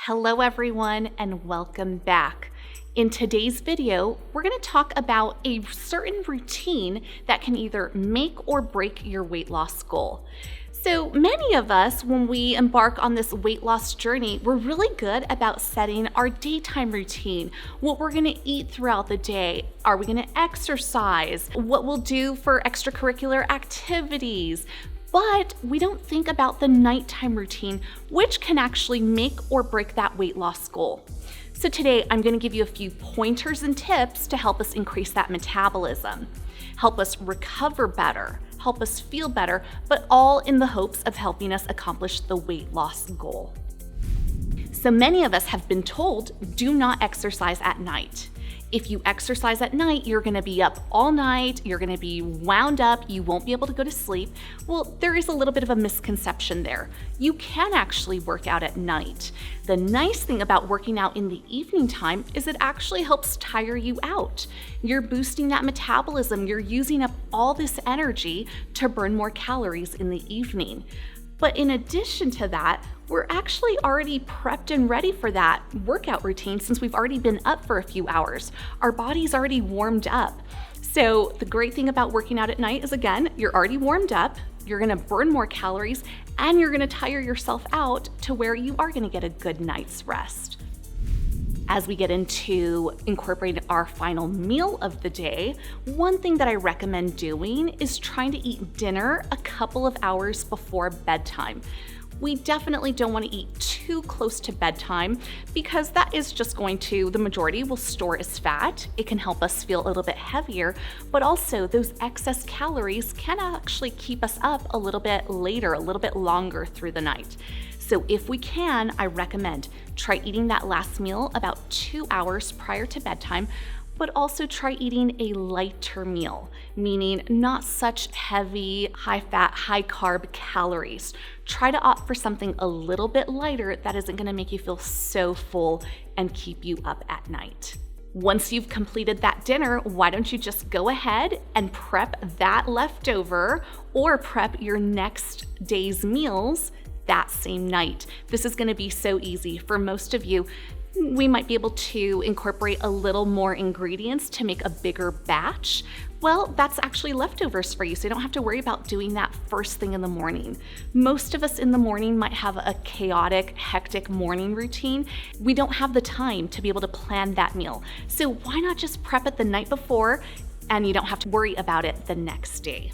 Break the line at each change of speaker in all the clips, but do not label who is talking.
Hello everyone and welcome back. In today's video, we're going to talk about a certain routine that can either make or break your weight loss goal. So many of us, when we embark on this weight loss journey, we're really good about setting our daytime routine, what we're going to eat throughout the day, are we going to exercise, what we'll do for extracurricular activities. But we don't think about the nighttime routine, which can actually make or break that weight loss goal. So today, I'm going to give you a few pointers and tips to help us increase that metabolism, help us recover better, help us feel better, but all in the hopes of helping us accomplish the weight loss goal. So many of us have been told, do not exercise at night. If you exercise at night, you're going to be up all night, you're going to be wound up, you won't be able to go to sleep. Well, there is a little bit of a misconception there. You can actually work out at night. The nice thing about working out in the evening time is it actually helps tire you out. You're boosting that metabolism, you're using up all this energy to burn more calories in the evening. But in addition to that, we're actually already prepped and ready for that workout routine since we've already been up for a few hours. Our body's already warmed up. So the great thing about working out at night is, again, you're already warmed up, you're gonna burn more calories, and you're gonna tire yourself out to where you are gonna get a good night's rest. As we get into incorporating our final meal of the day, one thing that I recommend doing is trying to eat dinner a couple of hours before bedtime. We definitely don't want to eat too close to bedtime because that is just going to, the majority will store as fat. It can help us feel a little bit heavier, but also those excess calories can actually keep us up a little bit later, a little bit longer through the night. So if we can, I recommend try eating that last meal about 2 hours prior to bedtime, but also try eating a lighter meal, meaning not such heavy, high fat, high carb calories. Try to opt for something a little bit lighter that isn't gonna make you feel so full and keep you up at night. Once you've completed that dinner, why don't you just go ahead and prep that leftover or prep your next day's meals that same night. This is gonna be so easy for most of you. We might be able to incorporate a little more ingredients to make a bigger batch. Well, that's actually leftovers for you, so you don't have to worry about doing that first thing in the morning. Most of us in the morning might have a chaotic, hectic morning routine. We don't have the time to be able to plan that meal. So why not just prep it the night before and you don't have to worry about it the next day?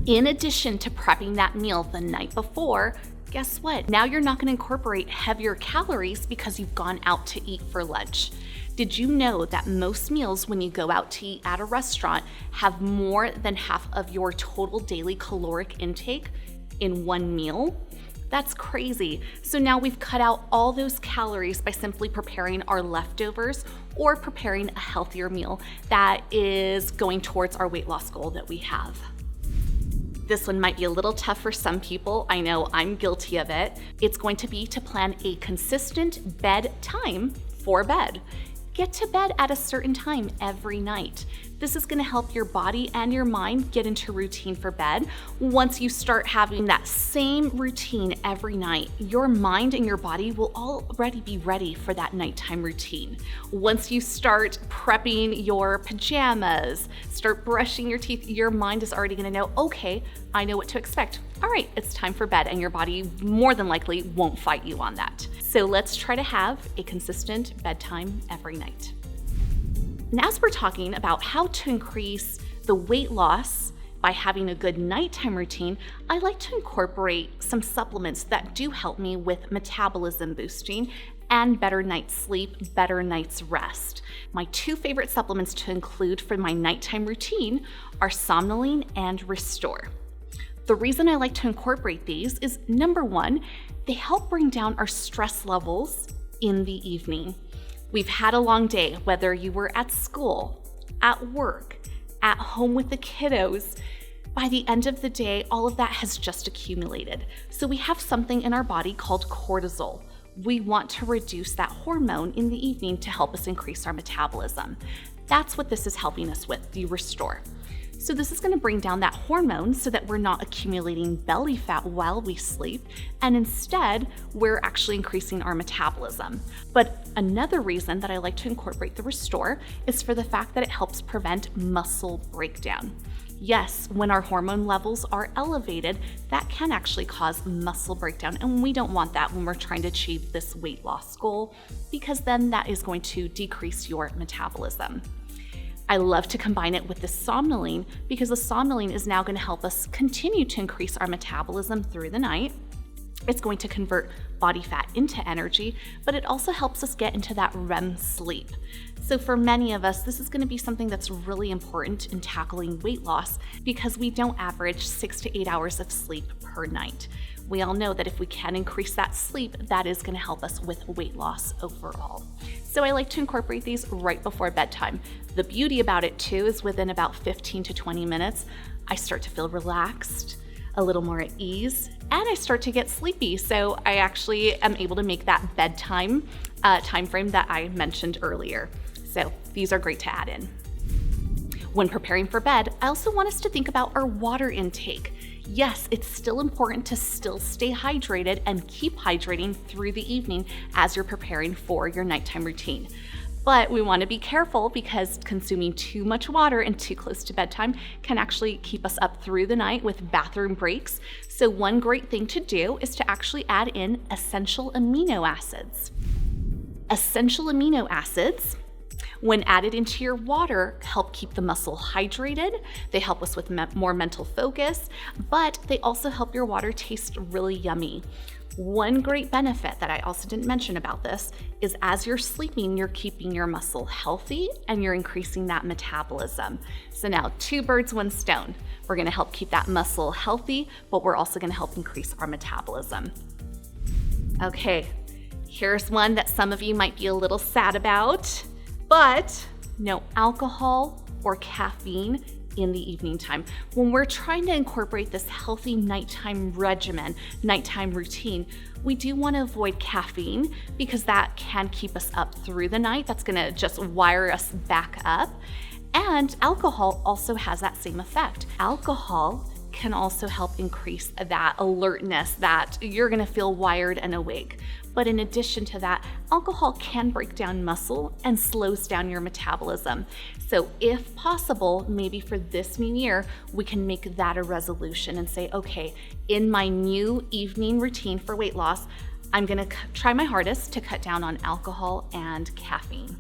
In addition to prepping that meal the night before, guess what? Now you're not going to incorporate heavier calories because you've gone out to eat for lunch. Did you know that most meals when you go out to eat at a restaurant have more than half of your total daily caloric intake in one meal? That's crazy. So now we've cut out all those calories by simply preparing our leftovers or preparing a healthier meal that is going towards our weight loss goal that we have. This one might be a little tough for some people. I know I'm guilty of it. It's going to be to plan a consistent bedtime for bed. Get to bed at a certain time every night. This is going to help your body and your mind get into routine for bed. Once you start having that same routine every night, your mind and your body will already be ready for that nighttime routine. Once you start prepping your pajamas, start brushing your teeth, your mind is already going to know, okay, I know what to expect. All right, it's time for bed, and your body more than likely won't fight you on that. So let's try to have a consistent bedtime every night. And as we're talking about how to increase the weight loss by having a good nighttime routine, I like to incorporate some supplements that do help me with metabolism boosting and better night's sleep, better night's rest. My two favorite supplements to include for my nighttime routine are Somnolene and Restore. The reason I like to incorporate these is, number one, they help bring down our stress levels in the evening. We've had a long day, whether you were at school, at work, at home with the kiddos. By the end of the day, all of that has just accumulated. So we have something in our body called cortisol. We want to reduce that hormone in the evening to help us increase our metabolism. That's what this is helping us with, the Restore. So this is going to bring down that hormone so that we're not accumulating belly fat while we sleep, and instead we're actually increasing our metabolism. But another reason that I like to incorporate the Restore is for the fact that it helps prevent muscle breakdown. Yes, when our hormone levels are elevated, that can actually cause muscle breakdown, and we don't want that when we're trying to achieve this weight loss goal, because then that is going to decrease your metabolism. I love to combine it with the somnolene because the somnolene is now going to help us continue to increase our metabolism through the night. It's going to convert body fat into energy, but it also helps us get into that REM sleep. So for many of us, this is going to be something that's really important in tackling weight loss because we don't average 6 to 8 hours of sleep per night. We all know that if we can increase that sleep, that is going to help us with weight loss overall. So I like to incorporate these right before bedtime. The beauty about it too is within about 15 to 20 minutes, I start to feel relaxed, a little more at ease, and I start to get sleepy. So I actually am able to make that bedtime time frame that I mentioned earlier. So these are great to add in. When preparing for bed, I also want us to think about our water intake. Yes, it's still important to still stay hydrated and keep hydrating through the evening as you're preparing for your nighttime routine. But we want to be careful because consuming too much water and too close to bedtime can actually keep us up through the night with bathroom breaks. So one great thing to do is to actually add in essential amino acids. Essential amino acids, when added into your water, help keep the muscle hydrated. They help us with more mental focus, but they also help your water taste really yummy. One great benefit that I also didn't mention about this is as you're sleeping, you're keeping your muscle healthy and you're increasing that metabolism. So now 2 birds, 1 stone. We're gonna help keep that muscle healthy, but we're also gonna help increase our metabolism. Okay, here's one that some of you might be a little sad about, but no alcohol or caffeine in the evening time. When we're trying to incorporate this healthy nighttime regimen, nighttime routine, we do want to avoid caffeine because that can keep us up through the night. That's going to just wire us back up. And alcohol also has that same effect. Alcohol can also help increase that alertness that you're going to feel wired and awake. But in addition to that, alcohol can break down muscle and slows down your metabolism. So if possible, maybe for this new year, we can make that a resolution and say, okay, in my new evening routine for weight loss, I'm gonna try my hardest to cut down on alcohol and caffeine.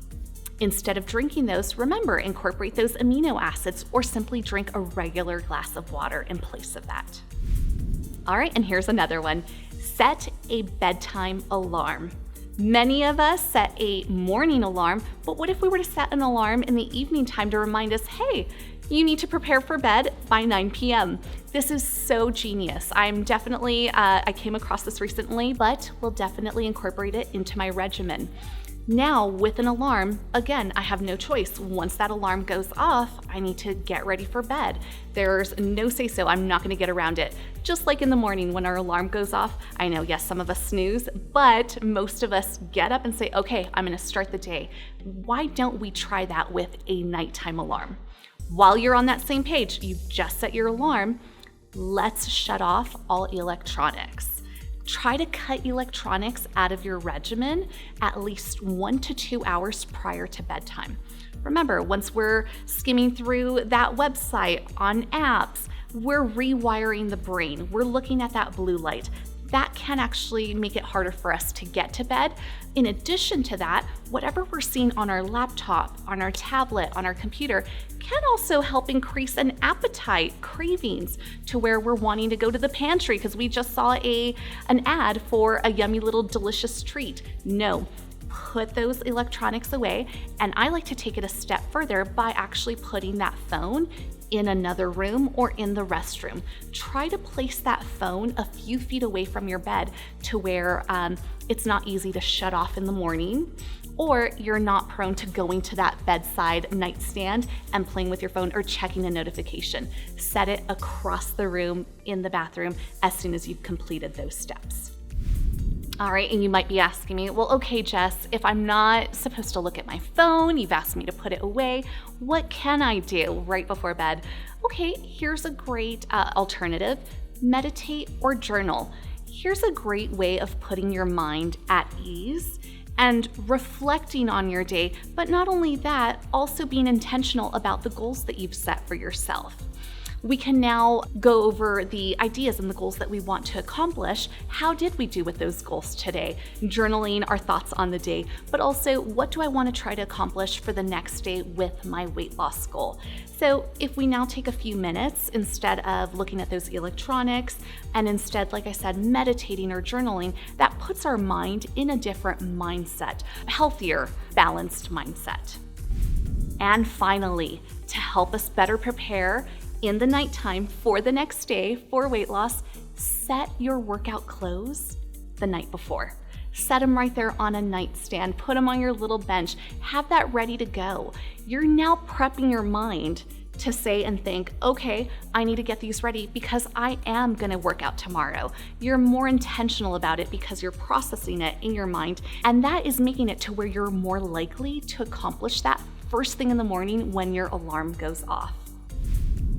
Instead of drinking those, remember, incorporate those amino acids or simply drink a regular glass of water in place of that. All right, and here's another one. Set a bedtime alarm. Many of us set a morning alarm, but what if we were to set an alarm in the evening time to remind us, hey, you need to prepare for bed by 9 p.m. This is so genius. I'm definitely, I came across this recently, but will definitely incorporate it into my regimen. Now with an alarm, again, I have no choice. Once that alarm goes off, I need to get ready for bed. There's no say-so, I'm not gonna get around it. Just like in the morning when our alarm goes off, I know, yes, some of us snooze, but most of us get up and say, okay, I'm gonna start the day. Why don't we try that with a nighttime alarm? While you're on that same page, you've just set your alarm, let's shut off all electronics. Try to cut electronics out of your regimen at least 1 to 2 hours prior to bedtime. Remember, once we're skimming through that website on apps, we're rewiring the brain. We're looking at that blue light. That can actually make it harder for us to get to bed. In addition to that, whatever we're seeing on our laptop, on our tablet, on our computer, can also help increase an appetite, cravings, to where we're wanting to go to the pantry because we just saw an ad for a yummy little delicious treat. No, put those electronics away. And I like to take it a step further by actually putting that phone in another room or in the restroom. Try to place that phone a few feet away from your bed to where it's not easy to shut off in the morning, or you're not prone to going to that bedside nightstand and playing with your phone or checking a notification. Set it across the room in the bathroom as soon as you've completed those steps. All right, and you might be asking me, well, okay, Jess, if I'm not supposed to look at my phone, you've asked me to put it away, what can I do right before bed? Okay, here's a great alternative. Meditate or journal. Here's a great way of putting your mind at ease and reflecting on your day, but not only that, also being intentional about the goals that you've set for yourself. We can now go over the ideas and the goals that we want to accomplish. How did we do with those goals today? Journaling our thoughts on the day, but also what do I want to try to accomplish for the next day with my weight loss goal? So if we now take a few minutes instead of looking at those electronics and instead, like I said, meditating or journaling, that puts our mind in a different mindset, a healthier, balanced mindset. And finally, to help us better prepare in the nighttime for the next day for weight loss, set your workout clothes the night before. Set them right there on a nightstand, put them on your little bench, have that ready to go. You're now prepping your mind to say and think, okay, I need to get these ready because I am gonna work out tomorrow. You're more intentional about it because you're processing it in your mind, and that is making it to where you're more likely to accomplish that first thing in the morning when your alarm goes off.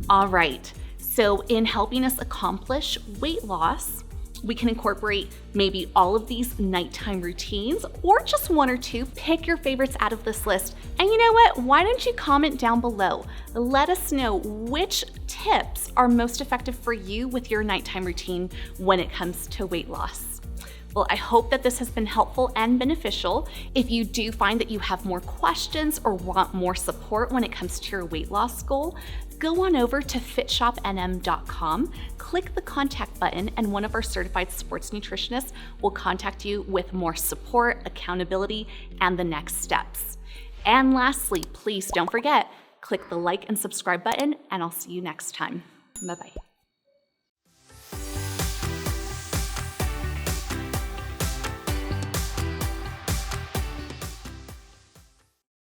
All right, so in helping us accomplish weight loss, we can incorporate maybe all of these nighttime routines or just one or two. Pick your favorites out of this list. And you know what? Why don't you comment down below? Let us know which tips are most effective for you with your nighttime routine when it comes to weight loss. Well, I hope that this has been helpful and beneficial. If you do find that you have more questions or want more support when it comes to your weight loss goal, go on over to fitshopnm.com, click the contact button, and one of our certified sports nutritionists will contact you with more support, accountability, and the next steps. And lastly, please don't forget, click the like and subscribe button, and I'll see you next time. Bye-bye.